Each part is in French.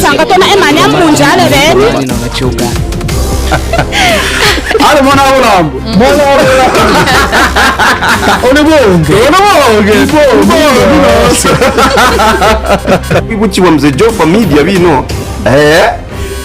sanga tona emani amunjale beni nachoka ale mwana ulambo Ibuchiwa mzee Jofa media bino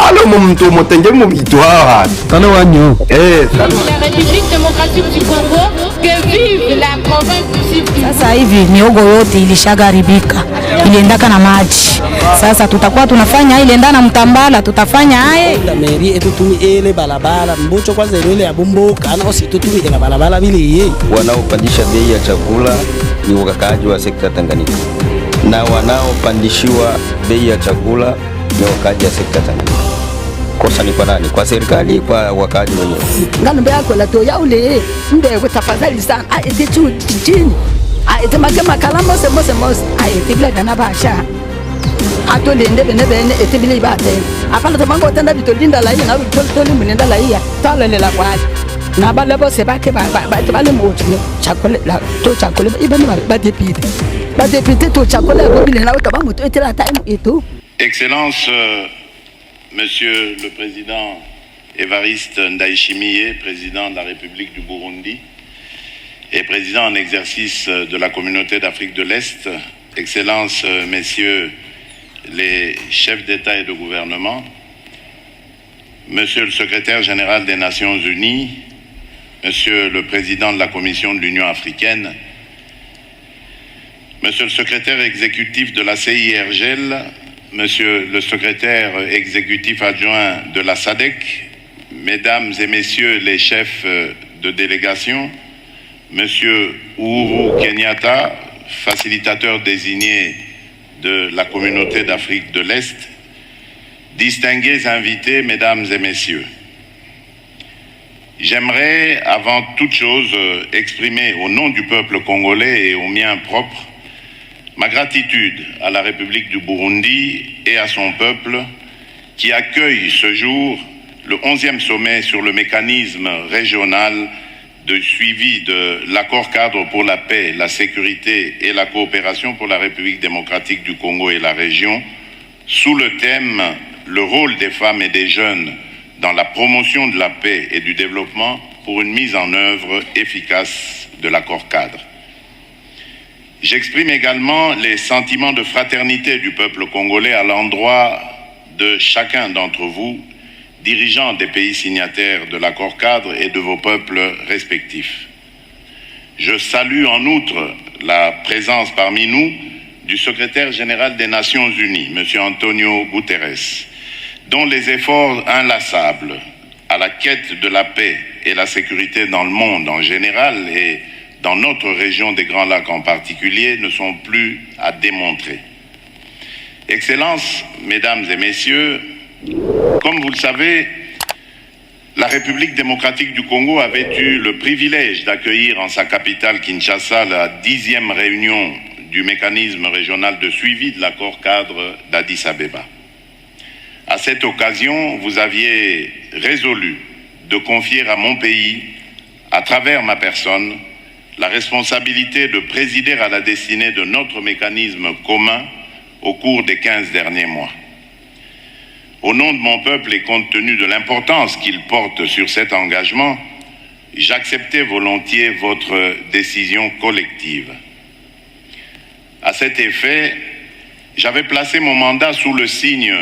alo muntu mutenge mu bitwa tano wanyo La République démocratique du Congo, que vive la province du Sud. sasa hivi miogo yote ilishagaribika, iliendaka na maji. Sasa tutakuwa tunafanya ile ndana mtambala, tutafanya haye meri etutumi ele balabala mbucho kwanza ile ya bumbuka na usitutumi ile balabala bili. Wanaopandisha bei ya chakula ni wakaaji wa sekta Tanganyika, na wanaopandishiwa bei ya chakula ni wakaaji wa sekta Tanganyika. Kosa ni kwa nani? Kwa serikali, kwa wakaaji wenyewe? Ngano yako la to yaule mbe tafadhali sana aite chini aite magema kalamo se mose aite bila kana basha atolende bene etibili bate apana to mango tanda bitolinda la ina toli munenda la iya talolela kwali na bale bose bake ba bale moto chakole la to chakole ibani ba depite to chakole go bile na utaba moto etela time eto. Excellence, Monsieur le Président Évariste Ndayishimiye, Président de la République du Burundi et Président en exercice de la Communauté d'Afrique de l'Est, Excellences, Messieurs les chefs d'État et de gouvernement, Monsieur le Secrétaire général des Nations Unies, Monsieur le Président de la Commission de l'Union africaine, Monsieur le Secrétaire exécutif de la CIRGL, Monsieur le secrétaire exécutif adjoint de la SADC, Mesdames et Messieurs les chefs de délégation, Monsieur Uhuru Kenyatta, facilitateur désigné de la Communauté d'Afrique de l'Est, distingués invités, Mesdames et Messieurs, j'aimerais avant toute chose exprimer au nom du peuple congolais et au mien propre ma gratitude à la République du Burundi et à son peuple qui accueille ce jour le 11e sommet sur le mécanisme régional de suivi de l'accord cadre pour la paix, la sécurité et la coopération pour la République démocratique du Congo et la région, sous le thème « Le rôle des femmes et des jeunes dans la promotion de la paix et du développement pour une mise en œuvre efficace de l'accord cadre ». J'exprime également les sentiments de fraternité du peuple congolais à l'endroit de chacun d'entre vous, dirigeants des pays signataires de l'accord cadre et de vos peuples respectifs. Je salue en outre la présence parmi nous du secrétaire général des Nations Unies, M. Antonio Guterres, dont les efforts inlassables à la quête de la paix et la sécurité dans le monde en général et dans notre région des Grands Lacs en particulier, ne sont plus à démontrer. Excellences, Mesdames et Messieurs, comme vous le savez, la République démocratique du Congo avait eu le privilège d'accueillir en sa capitale Kinshasa la 10e réunion du mécanisme régional de suivi de l'accord cadre d'Addis Abeba. À cette occasion, vous aviez résolu de confier à mon pays, à travers ma personne, la responsabilité de présider à la destinée de notre mécanisme commun au cours des 15 derniers mois. Au nom de mon peuple et compte tenu de l'importance qu'il porte sur cet engagement, j'acceptais volontiers votre décision collective. À cet effet, j'avais placé mon mandat sous le signe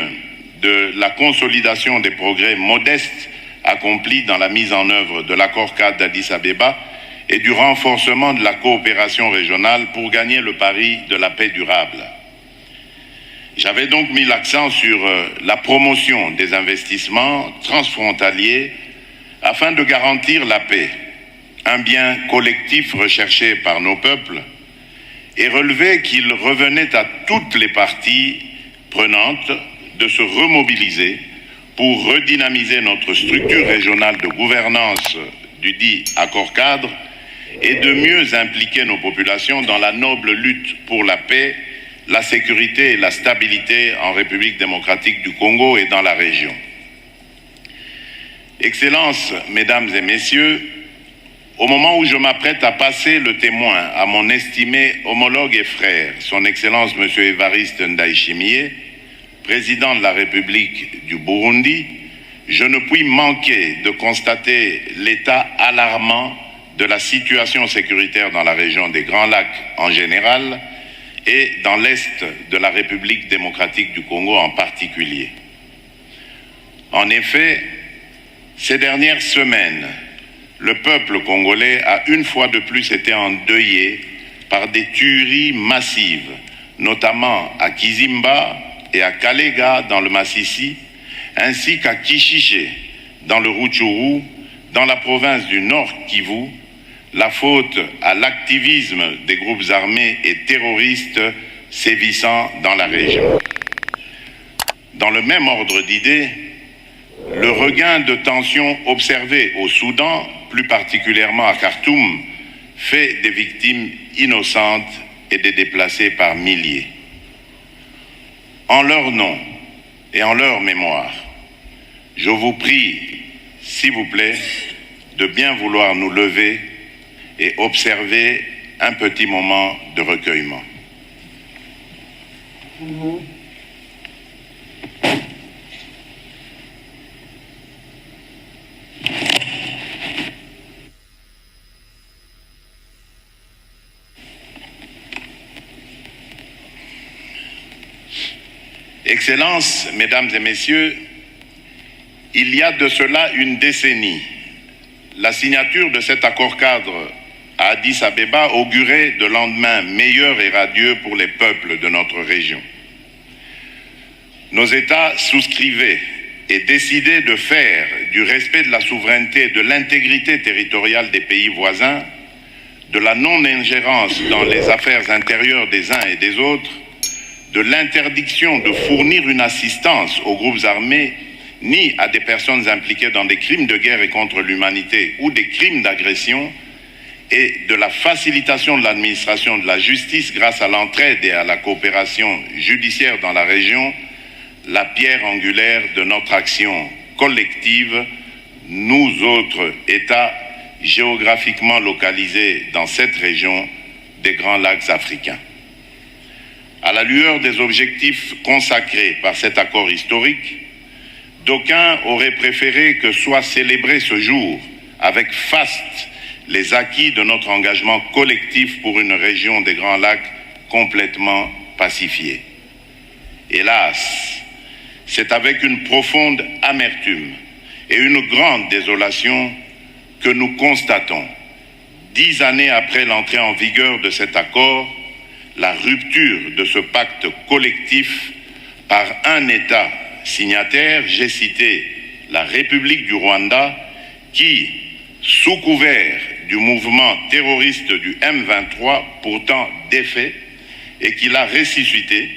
de la consolidation des progrès modestes accomplis dans la mise en œuvre de l'accord cadre d'Addis Abeba et du renforcement de la coopération régionale pour gagner le pari de la paix durable. J'avais donc mis l'accent sur la promotion des investissements transfrontaliers afin de garantir la paix, un bien collectif recherché par nos peuples, et relevé qu'il revenait à toutes les parties prenantes de se remobiliser pour redynamiser notre structure régionale de gouvernance du dit accord cadre et de mieux impliquer nos populations dans la noble lutte pour la paix, la sécurité et la stabilité en République démocratique du Congo et dans la région. Excellences, Mesdames et Messieurs, au moment où je m'apprête à passer le témoin à mon estimé homologue et frère, son Excellence M. Évariste Ndayishimiye, président de la République du Burundi, je ne puis manquer de constater l'état alarmant de la situation sécuritaire dans la région des Grands Lacs en général et dans l'est de la République démocratique du Congo en particulier. En effet, ces dernières semaines, le peuple congolais a une fois de plus été endeuillé par des tueries massives, notamment à Kizimba et à Kalega dans le Massissi, ainsi qu'à Kishiché dans le Rutshuru, dans la province du Nord Kivu, la faute à l'activisme des groupes armés et terroristes sévissant dans la région. Dans le même ordre d'idées, le regain de tension observé au Soudan, plus particulièrement à Khartoum, fait des victimes innocentes et des déplacés par milliers. En leur nom et en leur mémoire, je vous prie, s'il vous plaît, de bien vouloir nous lever et observer un petit moment de recueillement. Excellences, Mesdames et Messieurs, il y a de cela une décennie, la signature de cet accord-cadre à Addis Abeba augurait de lendemains meilleurs et radieux pour les peuples de notre région. Nos États souscrivaient et décidaient de faire du respect de la souveraineté et de l'intégrité territoriale des pays voisins, de la non-ingérence dans les affaires intérieures des uns et des autres, de l'interdiction de fournir une assistance aux groupes armés ni à des personnes impliquées dans des crimes de guerre et contre l'humanité ou des crimes d'agression, et de la facilitation de l'administration de la justice grâce à l'entraide et à la coopération judiciaire dans la région, la pierre angulaire de notre action collective, nous autres États géographiquement localisés dans cette région des Grands Lacs africains. À la lueur des objectifs consacrés par cet accord historique, d'aucuns auraient préféré que soit célébré ce jour avec faste les acquis de notre engagement collectif pour une région des Grands Lacs complètement pacifiée. Hélas, c'est avec une profonde amertume et une grande désolation que nous constatons, 10 années après l'entrée en vigueur de cet accord, la rupture de ce pacte collectif par un État signataire, j'ai cité la République du Rwanda, qui, sous couvert du mouvement terroriste du M23, pourtant défait, et qui l'a ressuscité,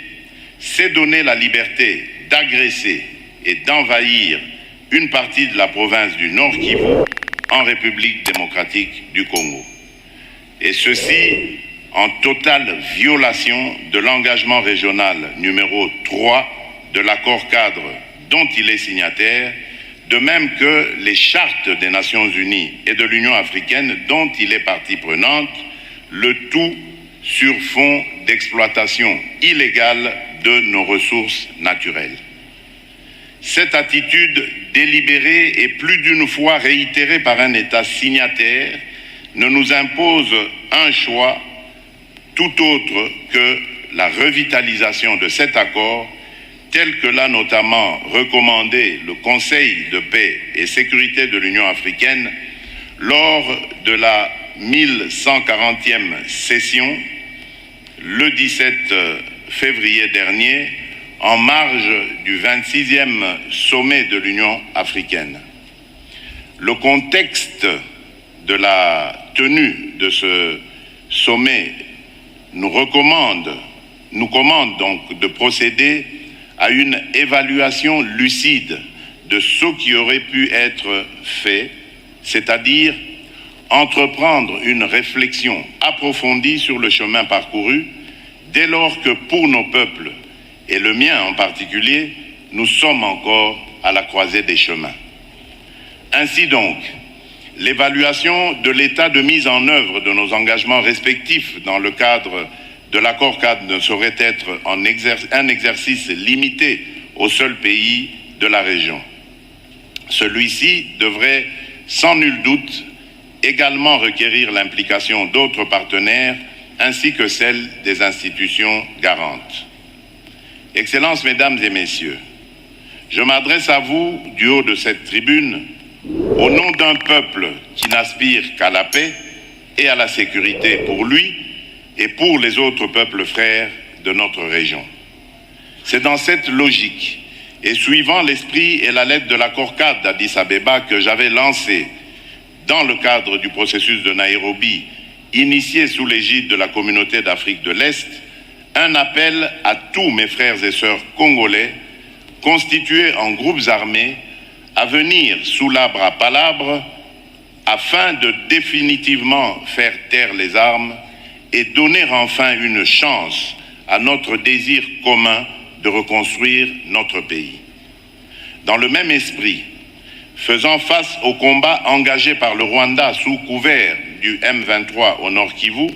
s'est donné la liberté d'agresser et d'envahir une partie de la province du Nord Kivu en République démocratique du Congo. Et ceci en totale violation de l'engagement régional numéro 3 de l'accord-cadre dont il est signataire, de même que les chartes des Nations Unies et de l'Union africaine dont il est partie prenante, le tout sur fond d'exploitation illégale de nos ressources naturelles. Cette attitude délibérée et plus d'une fois réitérée par un État signataire ne nous impose un choix tout autre que la revitalisation de cet accord tel que l'a notamment recommandé le Conseil de paix et sécurité de l'Union africaine lors de la 1140e session, le 17 février dernier, en marge du 26e sommet de l'Union africaine. Le contexte de la tenue de ce sommet nous commande donc de procéder à une évaluation lucide de ce qui aurait pu être fait, c'est-à-dire entreprendre une réflexion approfondie sur le chemin parcouru, dès lors que pour nos peuples, et le mien en particulier, nous sommes encore à la croisée des chemins. Ainsi donc, l'évaluation de l'état de mise en œuvre de nos engagements respectifs dans le cadre de l'accord-cadre ne saurait être un exercice limité au seul pays de la région. Celui-ci devrait, sans nul doute, également requérir l'implication d'autres partenaires ainsi que celle des institutions garantes. Excellences, Mesdames et Messieurs, je m'adresse à vous du haut de cette tribune au nom d'un peuple qui n'aspire qu'à la paix et à la sécurité pour lui et pour les autres peuples frères de notre région. C'est dans cette logique et suivant l'esprit et la lettre de l'accord-cadre d'Addis Abeba que j'avais lancé dans le cadre du processus de Nairobi, initié sous l'égide de la communauté d'Afrique de l'Est, un appel à tous mes frères et sœurs congolais constitués en groupes armés à venir sous l'arbre à palabres afin de définitivement faire taire les armes et donner enfin une chance à notre désir commun de reconstruire notre pays. Dans le même esprit, faisant face au combat engagé par le Rwanda sous couvert du M23 au Nord Kivu,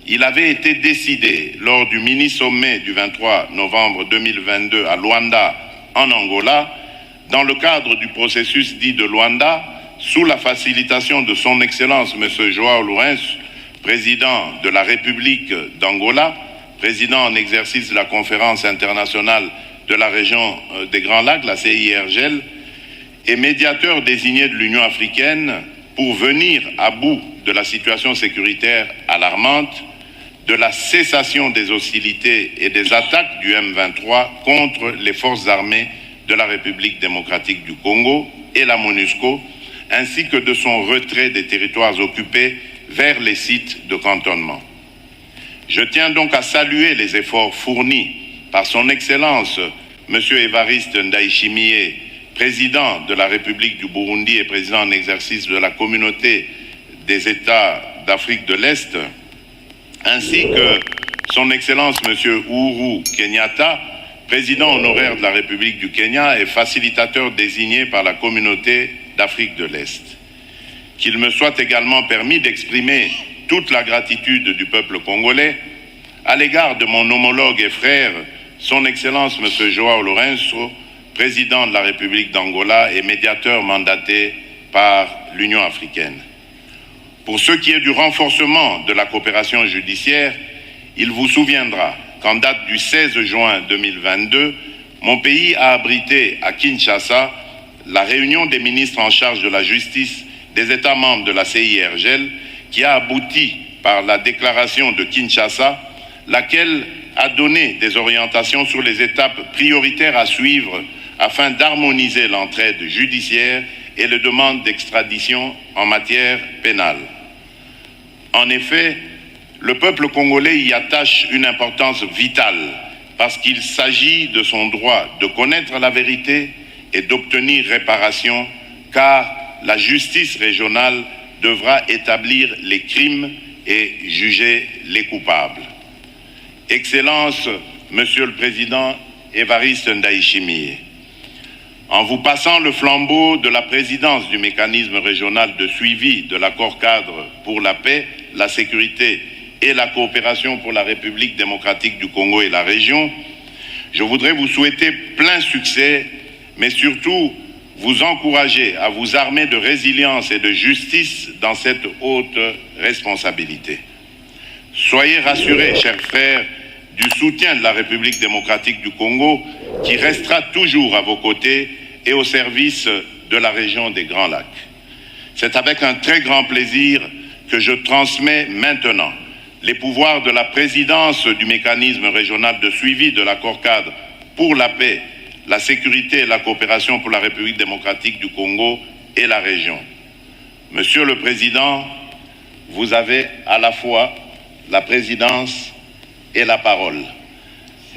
il avait été décidé lors du mini-sommet du 23 novembre 2022 à Luanda, en Angola, dans le cadre du processus dit de Luanda, sous la facilitation de son Excellence M. João Lourenço, président de la République d'Angola, président en exercice de la Conférence internationale de la région des Grands Lacs, la CIRGL, et médiateur désigné de l'Union africaine pour venir à bout de la situation sécuritaire alarmante, de la cessation des hostilités et des attaques du M23 contre les forces armées de la République démocratique du Congo et la MONUSCO, ainsi que de son retrait des territoires occupés vers les sites de cantonnement. Je tiens donc à saluer les efforts fournis par son Excellence M. Évariste Ndayishimiye, président de la République du Burundi et président en exercice de la communauté des États d'Afrique de l'Est, ainsi que son Excellence M. Uhuru Kenyatta, président honoraire de la République du Kenya et facilitateur désigné par la communauté d'Afrique de l'Est. Qu'il me soit également permis d'exprimer toute la gratitude du peuple congolais à l'égard de mon homologue et frère, son Excellence M. João Lourenço, président de la République d'Angola et médiateur mandaté par l'Union africaine. Pour ce qui est du renforcement de la coopération judiciaire, il vous souviendra qu'en date du 16 juin 2022, mon pays a abrité à Kinshasa la réunion des ministres en charge de la justice des États membres de la CIRGL qui a abouti par la déclaration de Kinshasa, laquelle a donné des orientations sur les étapes prioritaires à suivre afin d'harmoniser l'entraide judiciaire et les demandes d'extradition en matière pénale. En effet, le peuple congolais y attache une importance vitale parce qu'il s'agit de son droit de connaître la vérité et d'obtenir réparation, car la justice régionale devra établir les crimes et juger les coupables. Excellence, Monsieur le Président Évariste Ndayishimiye, en vous passant le flambeau de la présidence du mécanisme régional de suivi de l'accord-cadre pour la paix, la sécurité et la coopération pour la République démocratique du Congo et la région, je voudrais vous souhaiter plein succès, mais surtout vous encourager à vous armer de résilience et de justice dans cette haute responsabilité. Soyez rassurés, chers frères, du soutien de la République démocratique du Congo qui restera toujours à vos côtés et au service de la région des Grands Lacs. C'est avec un très grand plaisir que je transmets maintenant les pouvoirs de la présidence du mécanisme régional de suivi de l'accord-cadre pour la paix, la sécurité et la coopération pour la République démocratique du Congo et la région. Monsieur le Président, vous avez à la fois la présidence et la parole.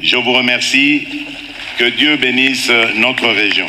Je vous remercie. Que Dieu bénisse notre région.